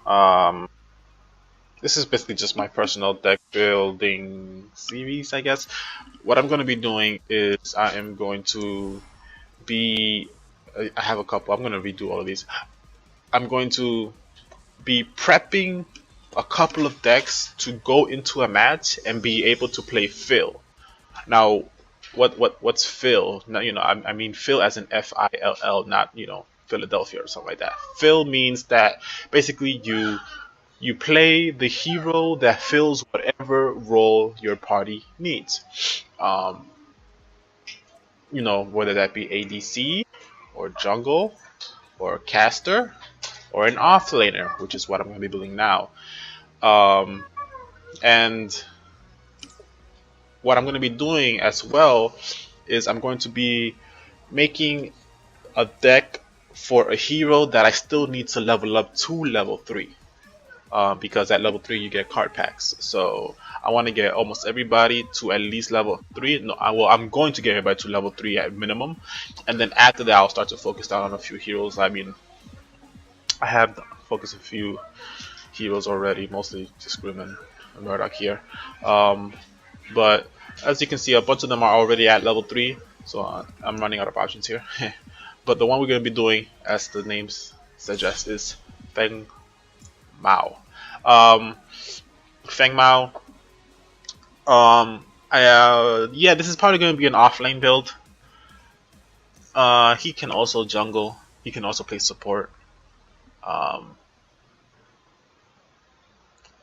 Um, this is basically just my personal deck building series, I guess. What I'm going to be doing is I am going to be. I have a couple. I'm going to redo all of these. I'm going to be prepping a couple of decks to go into a match and be able to play Phil. Now, what's Phil? Now, I mean Phil as in Fill, not Philadelphia or something like that. Phil means that basically you play the hero that fills whatever role your party needs. Um, whether that be ADC or jungle or caster or an offlaner, which is what I'm going to be building now. Um, and what I'm going to be doing as well is I'm going to be making a deck for a hero that I still need to level up to level 3. Because at level 3 you get card packs. So I want to get almost everybody to at least level 3. No, I'm going to get everybody to level 3 at minimum. And then after that I'll start to focus down on a few heroes. I mean, I have focused a few heroes already, mostly just Grim and Murdoch here. But as you can see, a bunch of them are already at level 3, so I'm running out of options here. But the one we're going to be doing, as the names suggest, is FengMao. Um, FengMao. Yeah, this is probably going to be an offlane build. He can also jungle. He can also play support. Um,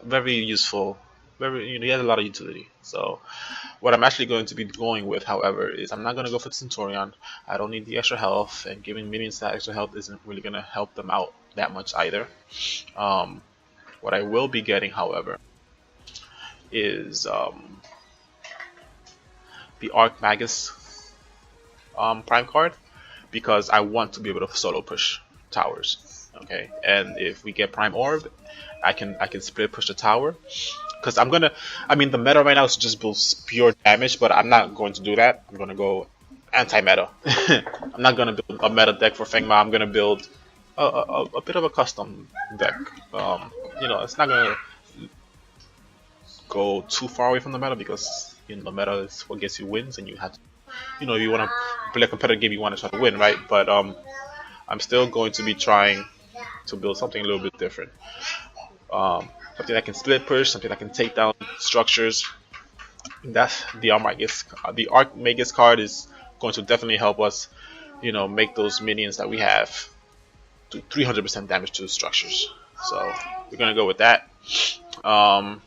Very useful. He has a lot of utility. So what I'm actually going to be going with, however, is I'm not going to go for the Centurion. I don't need the extra health, and giving minions that extra health isn't really going to help them out that much either. Um, what I will be getting, however, is the Arc Magus Prime card, because I want to be able to solo push towers. Okay, and if we get Prime Orb, I can split push the tower. Because I mean, the meta right now is just build pure damage, but I'm not going to do that. I'm going to go anti-meta. I'm not going to build a meta deck for FengMao. I'm going to build a bit of a custom deck. It's not going to go too far away from the meta, because the meta is what gets you wins, and you have to, if you want to play a competitive game, you want to try to win, right? But I'm still going to be trying to build something a little bit different. Something that can split push, something that can take down structures. That's the Armagus. The Archmagus card is going to definitely help us, make those minions that we have do 300% damage to the structures. So we're gonna go with that. And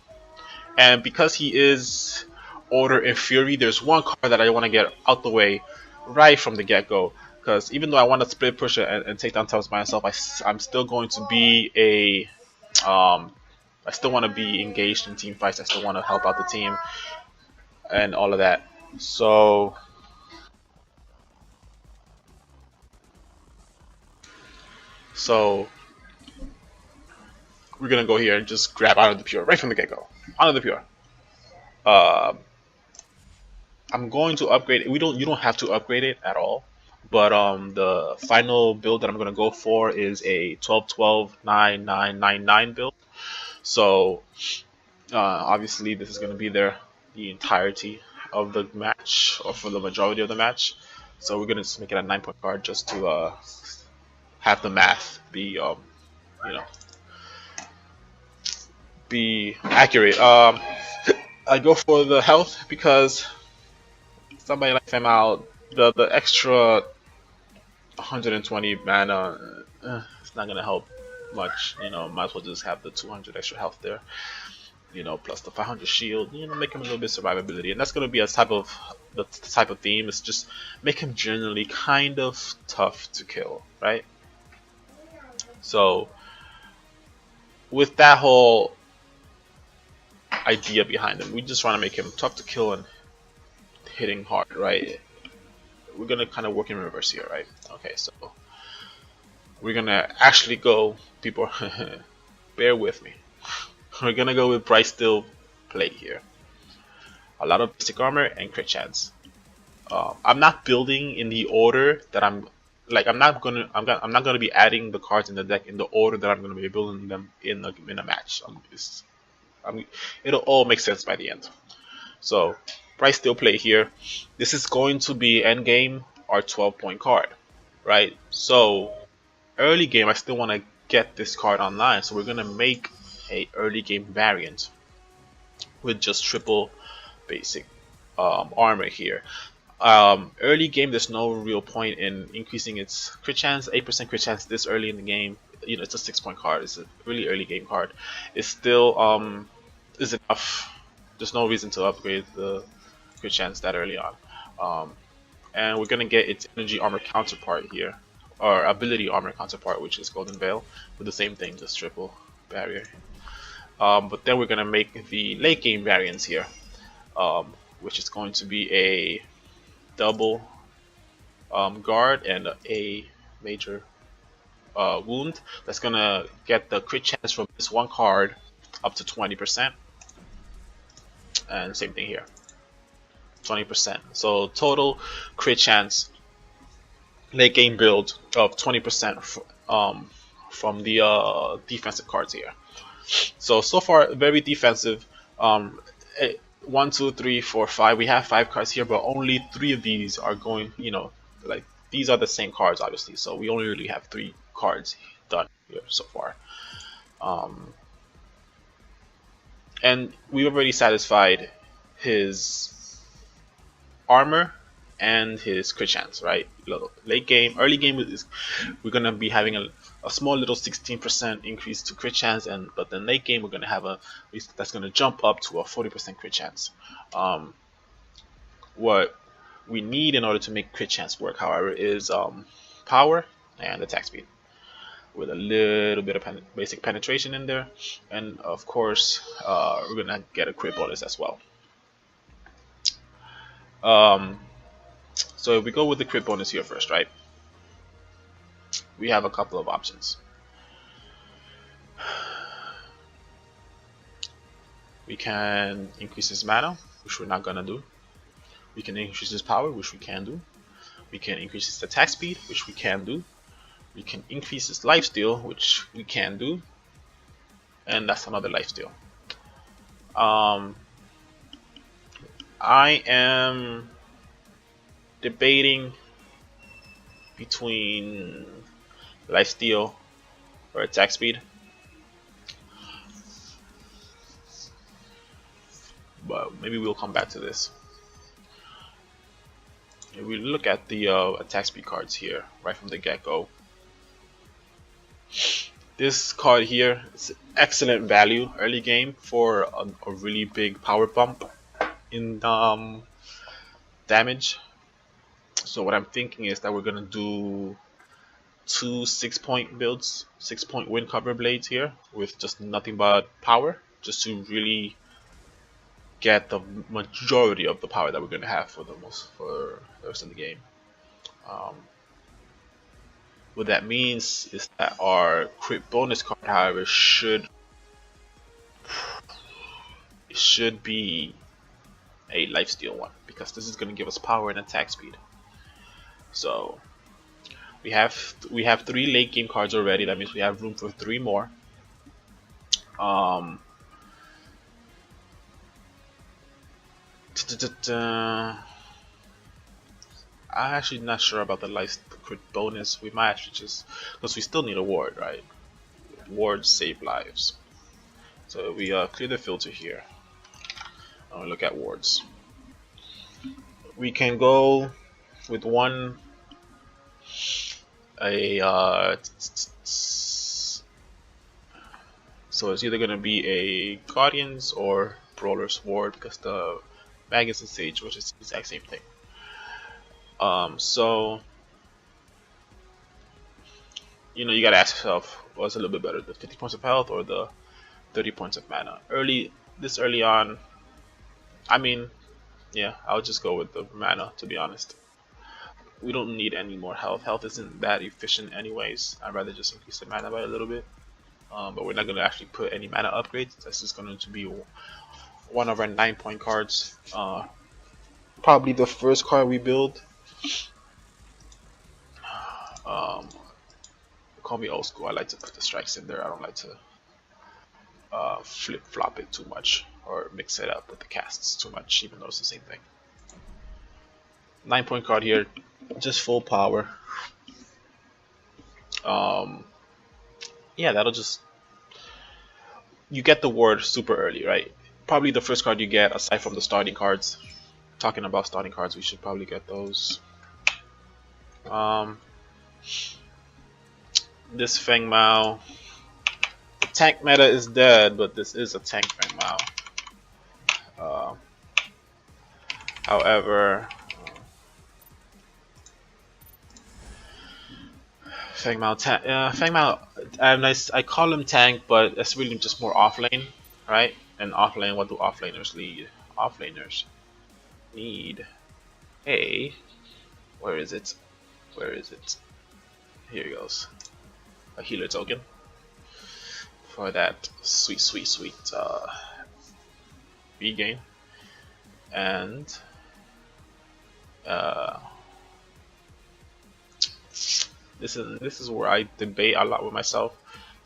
because he is Order and Fury, there's one card that I want to get out the way right from the get-go. Because even though I want to split push and take down towers by myself, I'm still going to be I still want to be engaged in team fights. I still want to help out the team and all of that. So we're gonna go here and just grab Honor the Pure right from the get-go. Honor the Pure. Uh, I'm going to upgrade it. You don't have to upgrade it at all. But the final build that I'm gonna go for is a 12-12-9-9-9-9 build. So obviously this is gonna be there the entirety of the match, or for the majority of the match. So we're gonna just make it a 9-point card just to have the math be be accurate. I go for the health because somebody like FengMao, the extra 120 mana, it's not gonna help much. Might as well just have the 200 extra health there. Plus the 500 shield. Make him a little bit of survivability, and that's gonna be the type of theme. It's just make him generally kind of tough to kill, right? So with that whole idea behind him, we just want to make him tough to kill and hitting hard, right? We're gonna kind of work in reverse here, right? Okay, so we're gonna actually go, people, bear with me. We're gonna go with Bright Steel Plate here. A lot of basic armor and crit chance. I'm not building in the order that I'm like I'm not gonna be adding the cards in the deck in the order that I'm gonna be building them in a match. It'll all make sense by the end. So price still play here. This is going to be end game our 12-point card, right? So early game I still want to get this card online, so we're gonna make a early game variant with just triple basic armor here. Early game, there's no real point in increasing its crit chance. 8% crit chance this early in the game. You know, it's a 6-point card. It's a really early game card. It's still is enough. There's no reason to upgrade the crit chance that early on. And we're gonna get its energy armor counterpart here, or ability armor counterpart, which is Golden Veil, with the same thing, just triple barrier. But then we're gonna make the late game variants here, which is going to be a double guard and a major wound. That's gonna get the crit chance from this one card up to 20%, and same thing here, 20%. So total crit chance late game build of 20% from the defensive cards here. So far very defensive. 1, 2, 3, 4, 5. We have 5 cards here, but only 3 of these are going, you know, like these are the same cards, obviously. So we only really have 3 cards done here so far. And we've already satisfied his armor and his crit chance, right? Late game, early game we're gonna be having a small little 16% increase to crit chance, but then late game we're gonna have that's gonna jump up to a 40% crit chance. What we need in order to make crit chance work, however, is power and attack speed, with a little bit of basic penetration in there, and of course we're gonna get a crit bonus as well. So if we go with the crit bonus here first, right? We have a couple of options. We can increase his mana, which we're not gonna do. We can increase his power, which we can do. We can increase his attack speed, which we can do. We can increase his lifesteal, which we can do. And that's another lifesteal. I am debating between lifesteal or attack speed, but maybe we'll come back to this. If we look at the attack speed cards here right from the get-go, this card here is excellent value early game for a really big power bump in damage. So what I'm thinking is that we're gonna do 2 6-point builds, 6-point wind cover blades here with just nothing but power, just to really get the majority of the power that we're gonna have for the rest of the game. What that means is that our crit bonus card, however, should be a lifesteal one, because this is going to give us power and attack speed. So we have 3 late game cards already. That means we have room for 3 more. I'm actually not sure about the crit bonus. We might actually just, because we still need a ward, right? Wards save lives. So we clear the filter here. And we look at wards. We can go with one so it's either gonna be a Guardians or Brawler's ward, because the Magus and Sage, which is the exact same thing. So you know, you gotta ask yourself, what's a little bit better, the 50 points of health or the 30 points of mana? This early on, I mean, yeah, I'll just go with the mana, to be honest. We don't need any more health. Health isn't that efficient anyways. I'd rather just increase the mana by a little bit. But we're not going to actually put any mana upgrades. That's just going to be one of our 9-point cards. Probably the first card we build. Um, call me old school. I like to put the strikes in there. I don't like to flip flop it too much or mix it up with the casts too much, even though it's the same thing. 9-point card here, just full power. Yeah, that'll just, you get the ward super early, right? Probably the first card you get aside from the starting cards. Talking about starting cards, we should probably get those. This FengMao. The tank meta is dead, but this is a tank FengMao. However, FengMao, I call him tank, but it's really just more offlane, right? And offlane, what do offlaners need? Offlaners need a, where is it? Where is it? Here it goes. A healer token for that sweet B gain, and this is where I debate a lot with myself.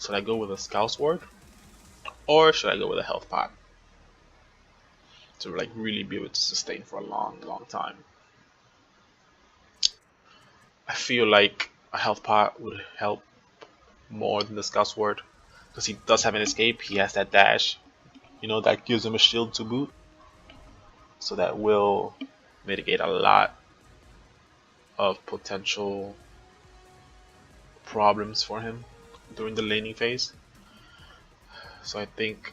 Should I go with a Scout Sword or should I go with a health pot to like really be able to sustain for a long time? I feel like a health pot would help more than the Scout Sword because he does have an escape. He has that dash, you know, that gives him a shield to boot, so that will mitigate a lot of potential problems for him during the laning phase. So I think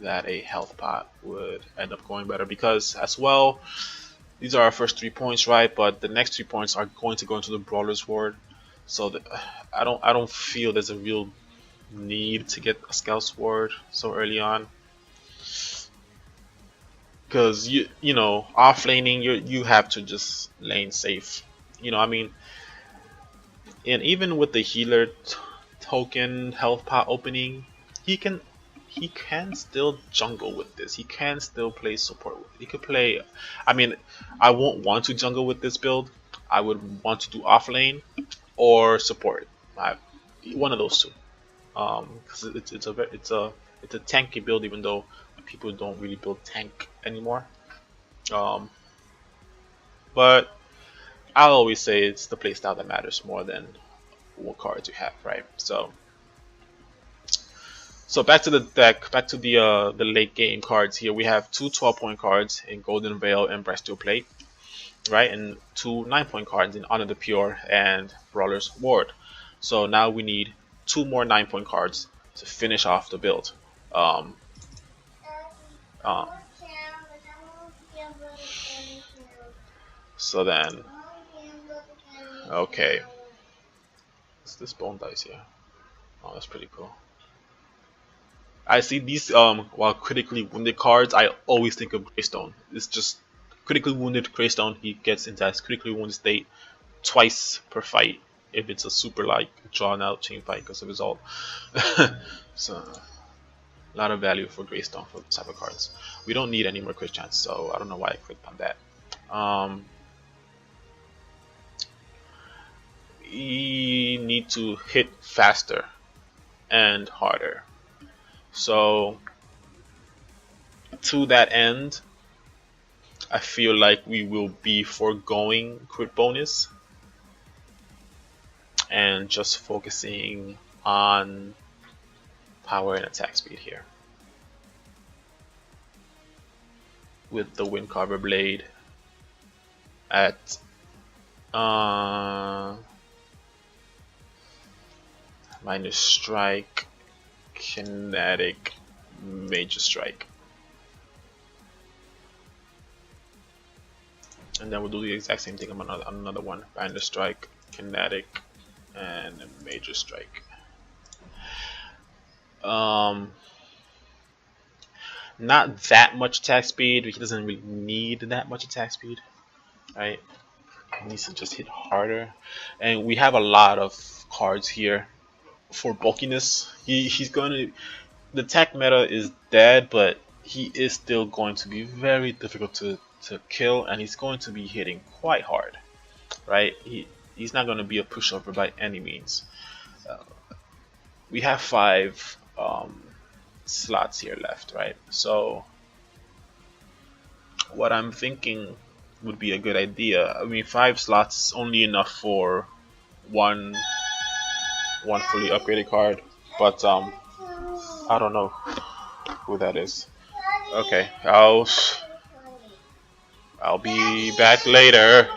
that a health pot would end up going better because as well, these are our first 3 points, right? But the next 3 points are going to go into the Brawler's Ward, so I don't feel there's a real need to get a Scout Sword so early on, because you know, off laning you have to just lane safe. You know, I mean, and even with the healer token health pot opening, he can still jungle with this. He can still play support with it. He could play, I mean, I won't want to jungle with this build. I would want to do off lane or support. One of those two. Because it's a tanky build, even though people don't really build tank anymore. But I'll always say it's the playstyle that matters more than what cards you have, right? So back to the deck, back to the late game cards here. We have two 12-point cards in Golden Veil and Breaststeel Plate, right? And two 9-point cards in Honor the Pure and Brawler's Ward. So now we need 2 more 9-point cards to finish off the build. So then, okay, what's this bone dice here? Oh, that's pretty cool. I see these while critically wounded cards. I always think of Greystone. It's just critically wounded Greystone. He gets into his critically wounded state twice per fight if it's a super like drawn out chain fight because of his ult. So a lot of value for Greystone for this type of cards. We don't need any more crit chance, so I don't know why I clicked on that. We need to hit faster and harder. So to that end, I feel like we will be foregoing crit bonus and just focusing on power and attack speed here with the Wind Carver Blade at minus strike, kinetic, major strike, and then we'll do the exact same thing on another one. Minus strike, kinetic, and major strike. Not that much attack speed. He doesn't really need that much attack speed, right? He needs to just hit harder, and we have a lot of cards here for bulkiness. He's going to, the attack meta is dead, but he is still going to be very difficult to kill, and he's going to be hitting quite hard, right? He's not going to be a pushover by any means. Uh, we have 5 slots here left, right? So what I'm thinking would be a good idea. I mean, 5 slots is only enough for one one fully upgraded card, but I don't know who that is. Okay, I'll be back later.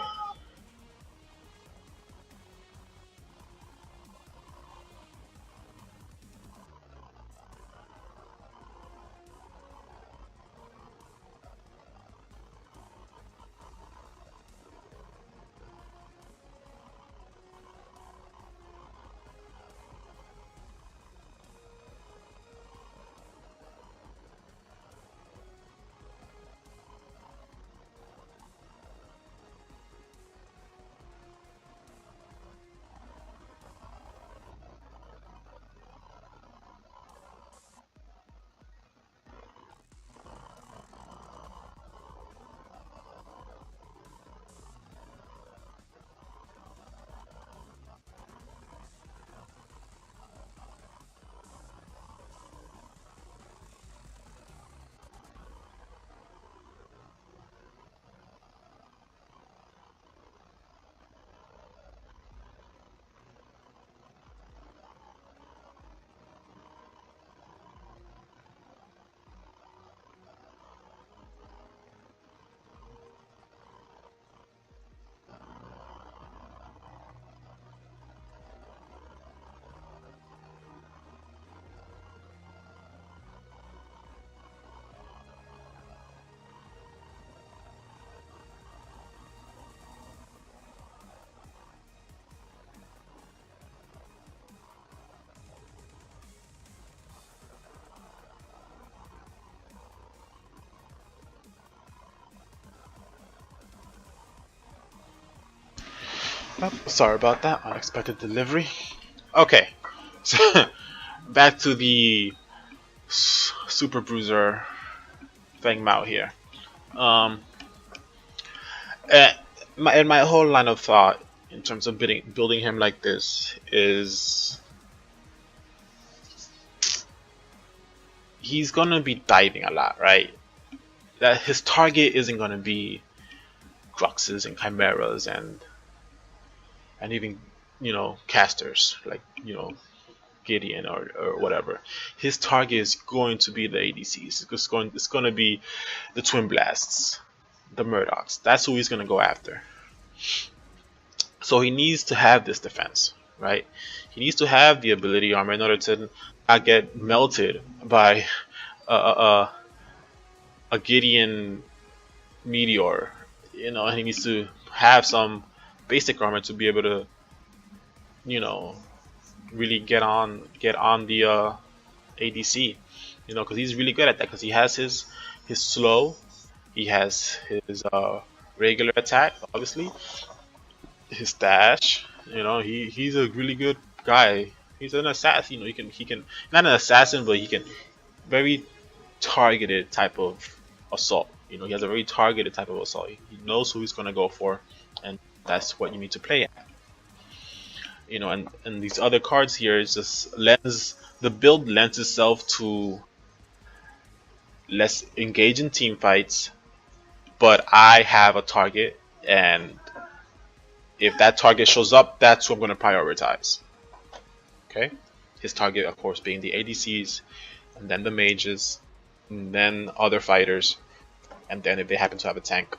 Oh, sorry about that unexpected delivery. Okay, so back to the Super Bruiser FengMao here. Um, and my whole line of thought in terms of building him like this is he's gonna be diving a lot, right? That his target isn't gonna be Gruxes and Chimeras and even casters like Gideon or whatever. His target is going to be the ADCs. It's going to be the Twin Blasts, the Murdochs. That's who he's going to go after. So he needs to have this defense, right? He needs to have the ability armor in order to not get melted by a Gideon meteor. And he needs to have some basic armor to be able to, you know, really get on the ADC, because he's really good at that. Because he has his slow, he has his regular attack, obviously, his dash. He's a really good guy. He's an assassin. He can not an assassin, but he can very targeted type of assault. He has a very targeted type of assault. He knows who he's gonna go for, and that's what you need to play at. And these other cards here is just the build lends itself to less engage in team fights, but I have a target, and if that target shows up, that's who I'm going to prioritize. Okay, his target, of course, being the ADCs, and then the mages, and then other fighters, and then if they happen to have a tank,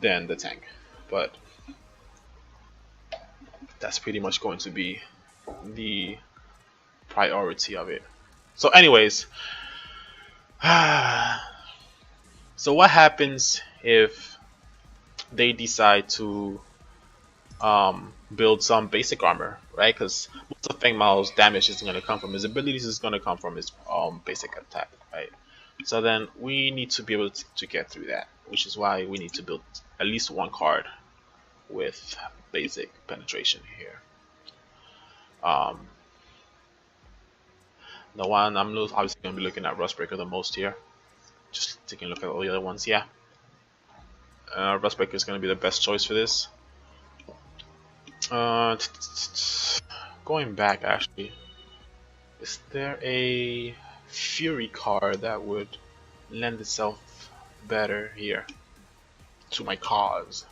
then the tank. But that's pretty much going to be the priority of it. So anyways, so what happens if they decide to build some basic armor, right? Because most of FengMao's damage is going to come from his abilities, is going to come from his basic attack, right? So then we need to be able to get through that, which is why we need to build at least one card with basic penetration here. The one I'm obviously going to be looking at Rustbreaker the most here. Just taking a look at all the other ones, yeah. Rustbreaker is going to be the best choice for this. Uh, Going back actually, is there a Fury card that would lend itself better here to my cause?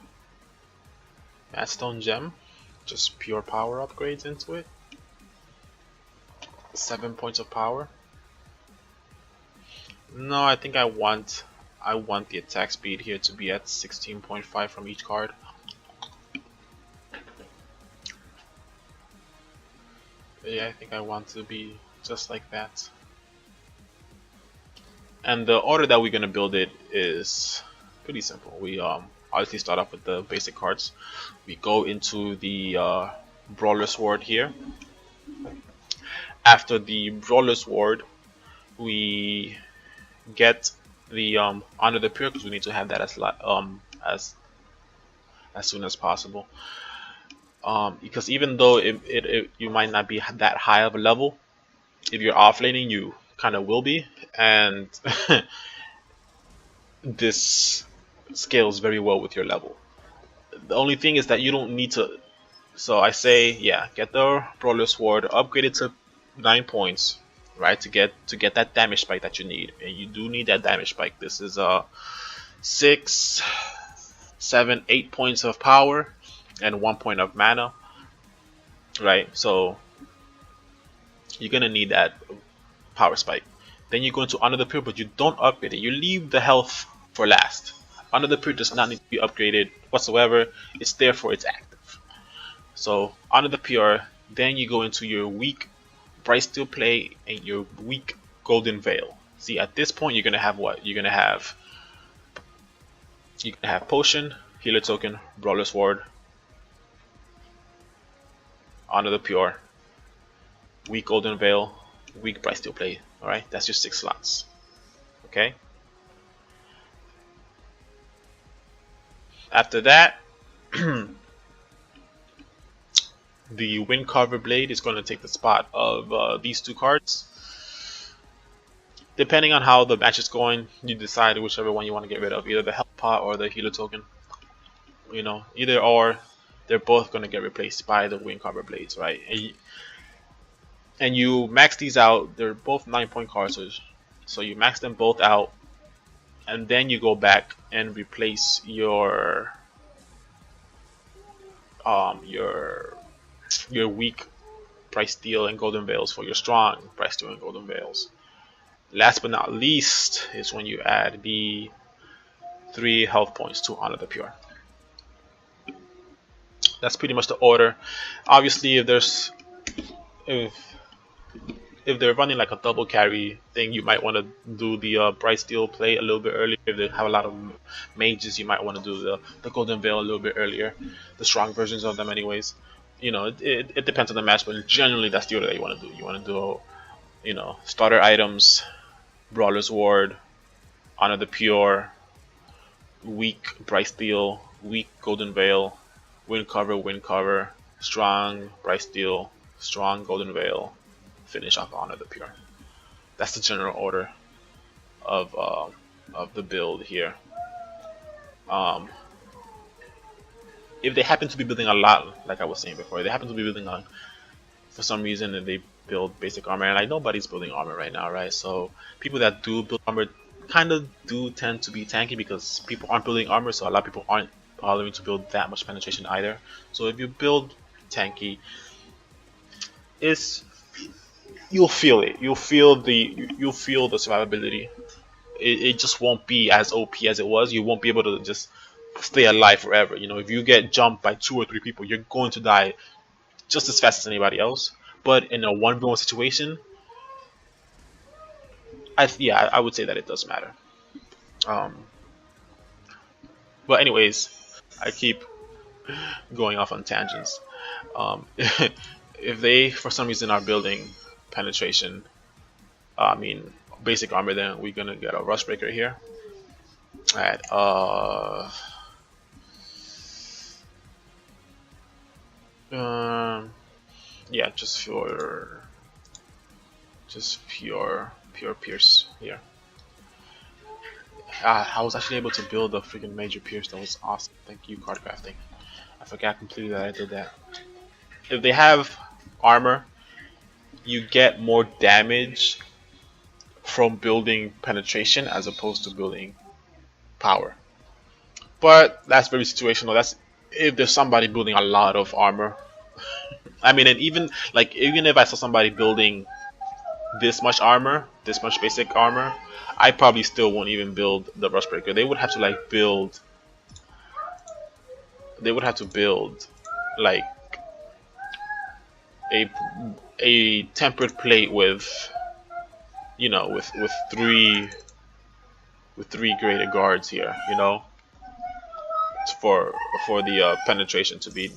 Madstone Gem, just pure power upgrades into it. 7 points of power. No, I think I want the attack speed here to be at 16.5 from each card. Yeah, I think I want to be just like that. And the order that we're gonna build it is pretty simple. We obviously start off with the basic cards. We go into the Brawler Sword here. After the Brawler Sword, we get the Honor the Pure, because we need to have that as soon as possible. Because even though you might not be that high of a level, if you're offlaning, you kind of will be, and this scales very well with your level. The only thing is that you don't need to. So I say, yeah, get the Brawler Sword, upgrade it to 9 points, right, to get that damage spike that you need, and you do need that damage spike. This is 6, 7, 8 points of power and 1 point of mana, right? So you're gonna need that power spike. Then you go into Honor the Pure, but you don't upgrade it. You leave the health for last. Honor the Pure does not need to be upgraded whatsoever. It's there for its active. So Honor the Pure, then you go into your weak Bright Steel Plate and your weak Golden Veil. See, at this point you're gonna have what? You're gonna have Potion, Healer Token, Brawler Sword, Honor the Pure, weak Golden Veil, weak Bright Steel Plate. Alright, that's your 6 slots. Okay. After that, the Wind Carver Blade is going to take the spot of these two cards. Depending on how the match is going, you decide whichever one you want to get rid of, either the Health Pot or the Healer Token. You know, either or, they're both going to get replaced by the Wind Carver Blades, right? And you max these out. They're both 9-point cards, so you max them both out, and then you go back and replace your weak Bright Steel and Golden Veils for your strong Bright Steel and Golden Veils. Last but not least is when you add the 3 health points to Honor the Pure. That's pretty much the order. Obviously, if they're running like a double carry thing, you might want to do the Bright Steel play a little bit earlier. If they have a lot of mages, you might want to do the Golden Veil a little bit earlier. The strong versions of them anyways. You know, it depends on the match, but generally that's the order that you want to do. You want to do, you know, starter items, Brawler's Ward, Honor the Pure, weak Bright Steel, weak Golden Veil, Wind Cover, strong Bright Steel, strong Golden Veil, finish off Honor the Pure. That's the general order of the build here. If they happen to be building a lot, like I was saying before, they happen to be building on, for some reason, and they build basic armor, and like nobody's building armor right now, right? So people that do build armor kind of do tend to be tanky because people aren't building armor, so a lot of people aren't bothering to build that much penetration either. So if you build tanky, you'll feel it. You'll feel the survivability. It just won't be as OP as it was. You won't be able to just stay alive forever. You know, if you get jumped by 2 or 3 people, you're going to die just as fast as anybody else. But in a 1v1 situation, I would say that it does matter. But anyways, I keep going off on tangents. If they for some reason are building penetration, I mean basic armor, then we're gonna get a rush breaker here at yeah, just pure pierce here. I was actually able to build a freaking major pierce. That was awesome. Thank you, card crafting. I forgot completely that I did that. If they have armor, you get more damage from building penetration as opposed to building power. But that's very situational. That's if there's somebody building a lot of armor. I mean, and even like even if I saw somebody building this much armor, this much basic armor, I probably still won't even build the Rush Breaker. They would have to like build. They would have to build like a tempered plate with with three graded guards here. For the penetration to be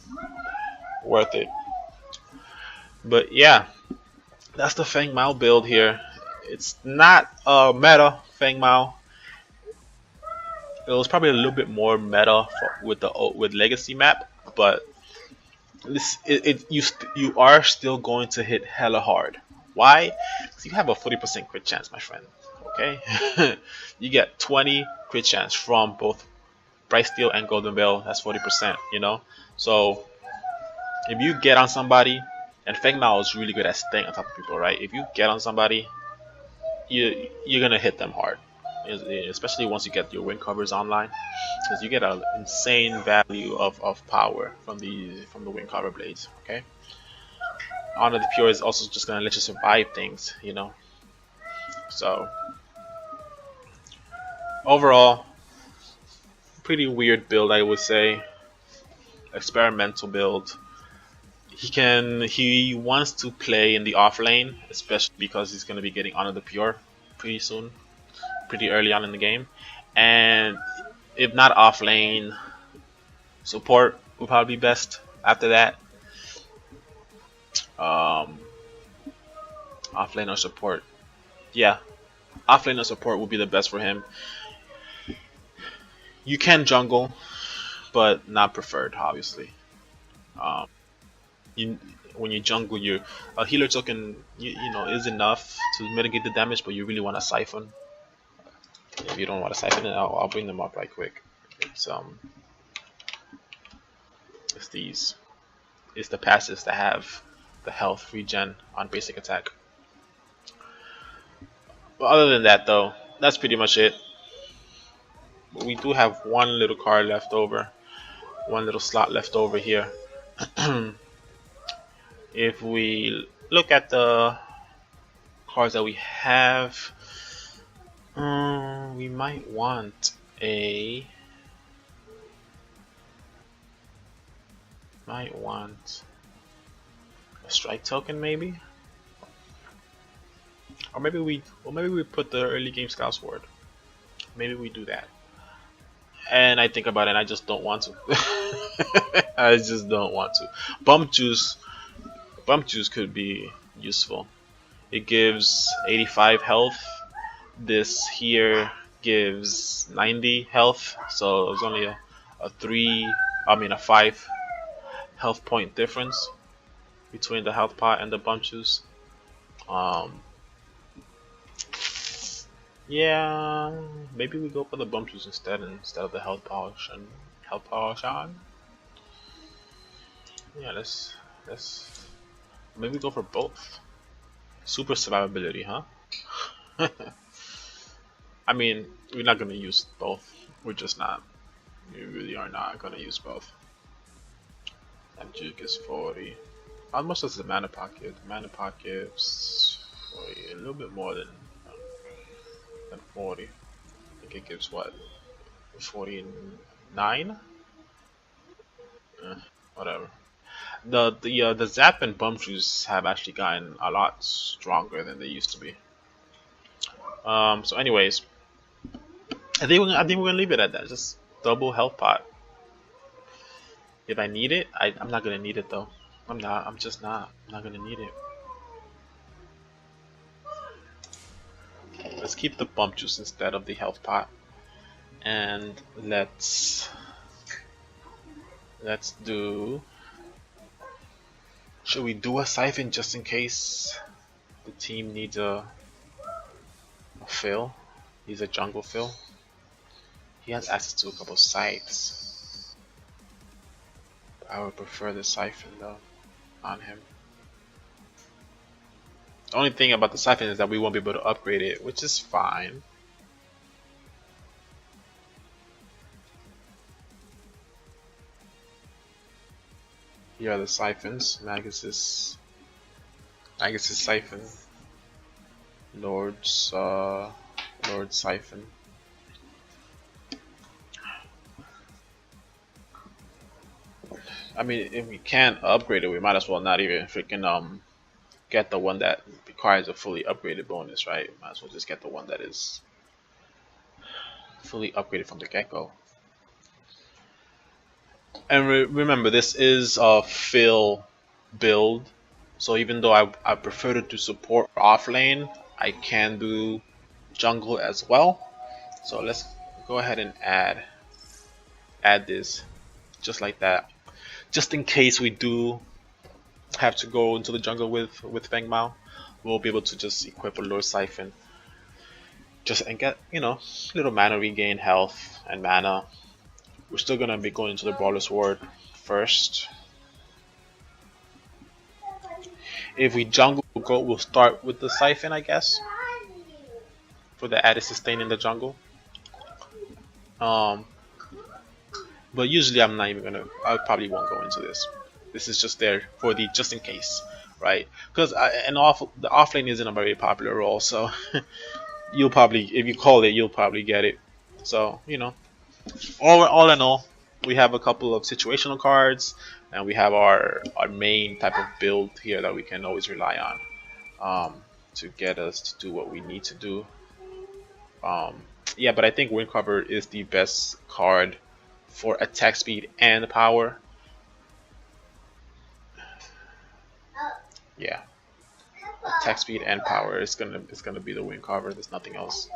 worth it. But yeah, that's the FengMao build here. It's not meta FengMao. It was probably a little bit more meta with the Legacy map, but you are still going to hit hella hard. Why? Because you have a 40% crit chance, my friend. Okay, you get 20 crit chance from both Bright Steel and Golden Veil. That's 40%. So if you get on somebody, and FengMao is really good at staying on top of people, right? If you get on somebody, you're gonna hit them hard, especially once you get your wind covers online, because you get an insane value of power from the wind cover blades. Okay, Honor the Pure is also just gonna let you survive things. So overall, pretty weird build, I would say. Experimental build. He wants to play in the off lane, especially because he's gonna be getting Honor the Pure pretty soon, pretty early on in the game, and if not off lane, support would probably be best after that. Um, Off lane or support, yeah, off lane or support would be the best for him. You can jungle, but not preferred, obviously. Um, you when you jungle, a healer token is enough to mitigate the damage, but you really want to siphon. If you don't want to siphon it, I'll bring them up right quick. It's these. It's the passives that have the health regen on basic attack. But other than that, though, that's pretty much it. But we do have one little card left over, one little slot left over here. If we look at the cards that we have, we might want a strike token, maybe, or maybe we put the early game Scout Sword. Maybe we do that. And I think about it, and I just don't want to. I just don't want to. Bump juice could be useful. It gives 85 health. This here gives 90 health, so it's only a 5 health point difference between the health pot and the bump juice. Yeah, maybe we go for the bump juice instead of the health potion. Yeah, let's maybe go for both. Super survivability, huh? I mean, we're not gonna use both. We're just not. We really are not gonna use both. That juke is 40. How much does the mana pocket? The mana pocket's 40, a little bit more than 40. I think it gives what? 49? Whatever. The Zap and Bump Juice have actually gotten a lot stronger than they used to be. So anyways, I think we're gonna leave it at that. Just double health pot. If I need it, I'm not gonna need it though. I'm not. I'm just not. I'm not gonna need it. Let's keep the bump juice instead of the health pot, and let's do. Should we do a siphon just in case the team needs a fill? He's a jungle fill. He has access to a couple sites. I would prefer the Siphon though on him. The only thing about the Siphon is that we won't be able to upgrade it, which is fine. Here are the Siphons. Magus's Siphon. Lord's Siphon. I mean, if we can't upgrade it, we might as well not even freaking get the one that requires a fully upgraded bonus, right? Might as well just get the one that is fully upgraded from the get-go. And remember, this is a fill build, so even though I prefer to do support off lane, I can do jungle as well. So let's go ahead and add this just like that, just in case we do have to go into the jungle with FengMao. We'll be able to just equip a Lord Siphon just and get, you know, little mana regain, health and mana. We're still gonna be going into the Brawler's Ward first. If we jungle go, we'll start with the Siphon, I guess, for the added sustain in the jungle. But usually I'm not even gonna. I probably won't go into this. This is just there for the just in case, right? Because the off lane isn't a very popular role, so you'll probably, if you call it, you'll probably get it. So you know, all in all, we have a couple of situational cards, and we have our main type of build here that we can always rely on to get us to do what we need to do. Yeah, but I think Wind Cover is the best card for attack speed and power. Yeah, attack speed and power is gonna be the Wind Cover. There's nothing else.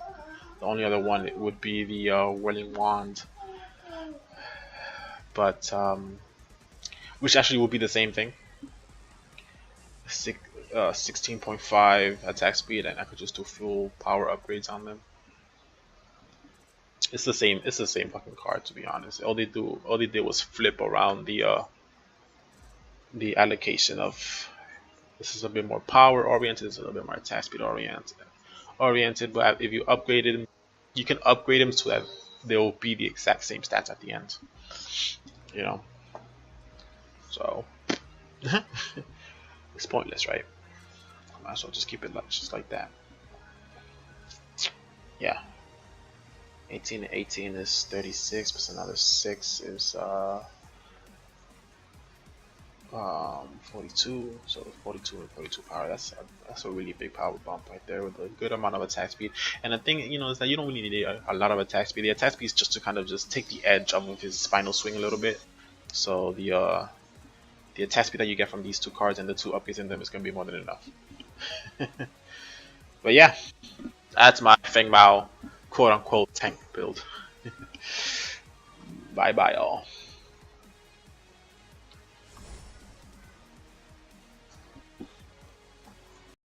The only other one would be the Whirling Wand, but which actually would be the same thing. 16.5 attack speed, and I could just do full power upgrades on them. It's the same fucking card, to be honest. All they did was flip around the allocation of, this is a bit more power oriented, this is a little bit more attack speed oriented. But if you upgrade them, you can upgrade them so that they will be the exact same stats at the end. You know, so it's pointless, right? I might as well just keep it just like that. Yeah. 18 and 18 is 36, plus another 6 is 42. So 42 and 42 power. That's a really big power bump right there with a good amount of attack speed. And the thing, you know, is that you don't really need a lot of attack speed. The attack speed is just to kind of just take the edge off of his final swing a little bit. So the attack speed that you get from these two cards and the two upgrades in them is gonna be more than enough. But yeah, that's my FengMao quote-unquote tank build. Bye bye all.